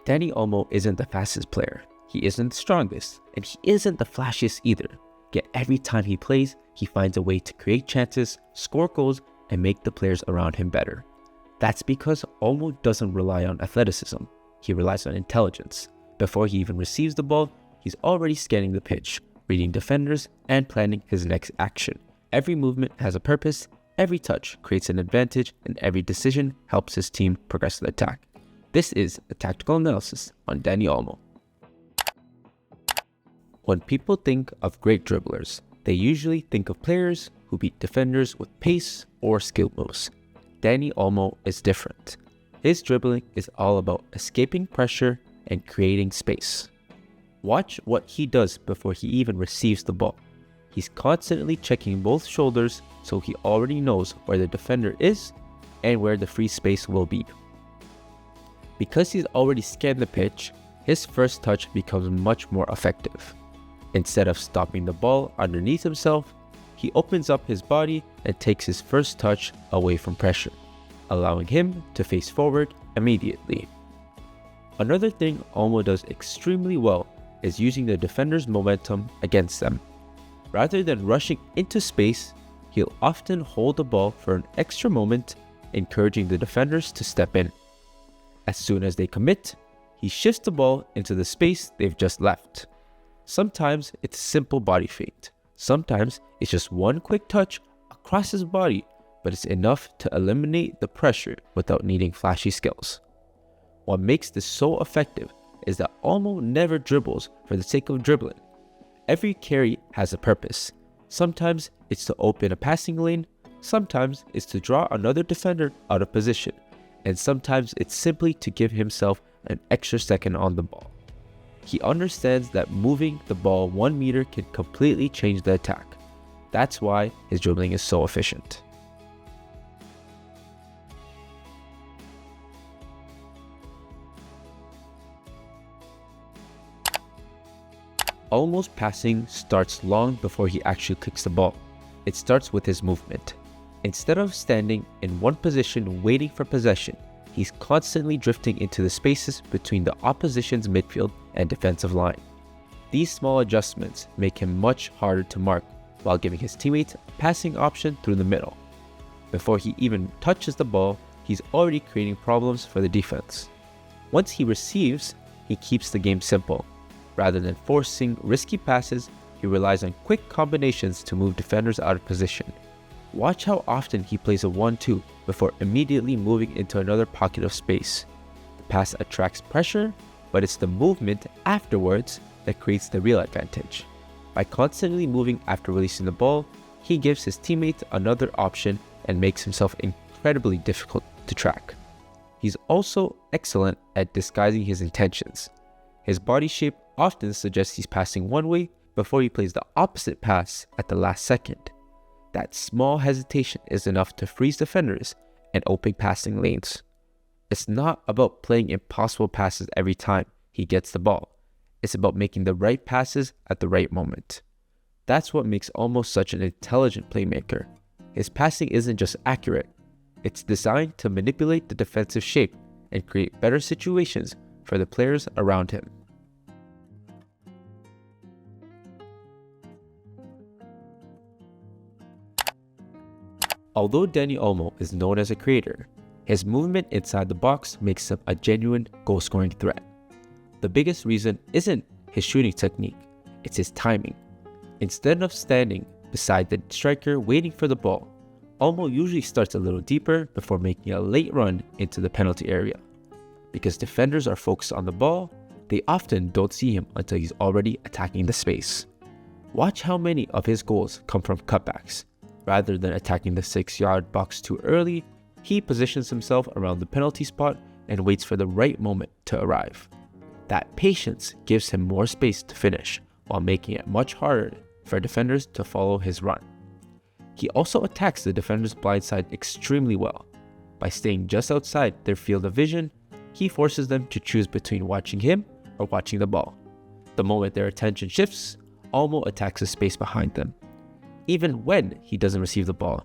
Dani Olmo isn't the fastest player, he isn't the strongest, and he isn't the flashiest either. Yet every time he plays, he finds a way to create chances, score goals, and make the players around him better. That's because Olmo doesn't rely on athleticism, he relies on intelligence. Before he even receives the ball, he's already scanning the pitch, reading defenders, and planning his next action. Every movement has a purpose, every touch creates an advantage, and every decision helps his team progress the attack. This is a tactical analysis on Dani Olmo. When people think of great dribblers, they usually think of players who beat defenders with pace or skill moves. Dani Olmo is different. His dribbling is all about escaping pressure and creating space. Watch what he does before he even receives the ball. He's constantly checking both shoulders, so he already knows where the defender is and where the free space will be. Because he's already scanned the pitch, his first touch becomes much more effective. Instead of stopping the ball underneath himself, he opens up his body and takes his first touch away from pressure, allowing him to face forward immediately. Another thing Olmo does extremely well is using the defender's momentum against them. Rather than rushing into space, he'll often hold the ball for an extra moment, encouraging the defenders to step in. As soon as they commit, he shifts the ball into the space they've just left. Sometimes it's a simple body feint. Sometimes it's just one quick touch across his body, but it's enough to eliminate the pressure without needing flashy skills. What makes this so effective is that Olmo never dribbles for the sake of dribbling. Every carry has a purpose. Sometimes it's to open a passing lane, sometimes it's to draw another defender out of position, and sometimes it's simply to give himself an extra second on the ball. He understands that moving the ball 1 meter can completely change the attack. That's why his dribbling is so efficient. Olmo's passing starts long before he actually kicks the ball. It starts with his movement. Instead of standing in one position waiting for possession, he's constantly drifting into the spaces between the opposition's midfield and defensive line. These small adjustments make him much harder to mark while giving his teammates a passing option through the middle. Before he even touches the ball, he's already creating problems for the defense. Once he receives, he keeps the game simple. Rather than forcing risky passes, he relies on quick combinations to move defenders out of position. Watch how often he plays a 1-2 before immediately moving into another pocket of space. The pass attracts pressure, but it's the movement afterwards that creates the real advantage. By constantly moving after releasing the ball, he gives his teammates another option and makes himself incredibly difficult to track. He's also excellent at disguising his intentions. His body shape often suggests he's passing one way before he plays the opposite pass at the last second. That small hesitation is enough to freeze defenders and open passing lanes. It's not about playing impossible passes every time he gets the ball. It's about making the right passes at the right moment. That's what makes Olmo such an intelligent playmaker. His passing isn't just accurate, it's designed to manipulate the defensive shape and create better situations for the players around him. Although Dani Olmo is known as a creator, his movement inside the box makes him a genuine goal-scoring threat. The biggest reason isn't his shooting technique, it's his timing. Instead of standing beside the striker waiting for the ball, Olmo usually starts a little deeper before making a late run into the penalty area. Because defenders are focused on the ball, they often don't see him until he's already attacking the space. Watch how many of his goals come from cutbacks. Rather than attacking the 6-yard box too early, he positions himself around the penalty spot and waits for the right moment to arrive. That patience gives him more space to finish, while making it much harder for defenders to follow his run. He also attacks the defender's blind side extremely well. By staying just outside their field of vision, he forces them to choose between watching him or watching the ball. The moment their attention shifts, Olmo attacks the space behind them, even when he doesn't receive the ball.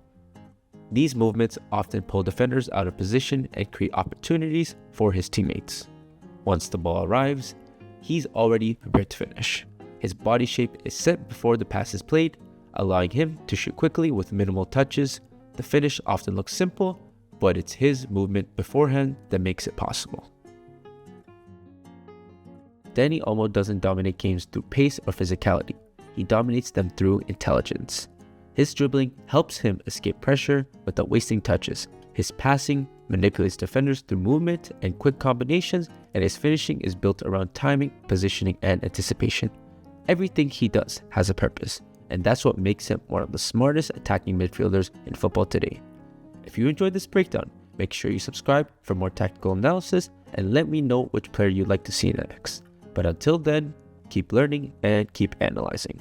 These movements often pull defenders out of position and create opportunities for his teammates. Once the ball arrives, he's already prepared to finish. His body shape is set before the pass is played, allowing him to shoot quickly with minimal touches. The finish often looks simple, but it's his movement beforehand that makes it possible. Dani Olmo doesn't dominate games through pace or physicality. He dominates them through intelligence. His dribbling helps him escape pressure without wasting touches. His passing manipulates defenders through movement and quick combinations, and his finishing is built around timing, positioning, and anticipation. Everything he does has a purpose, and that's what makes him one of the smartest attacking midfielders in football today. If you enjoyed this breakdown, make sure you subscribe for more tactical analysis and let me know which player you'd like to see next. But until then, keep learning and keep analyzing.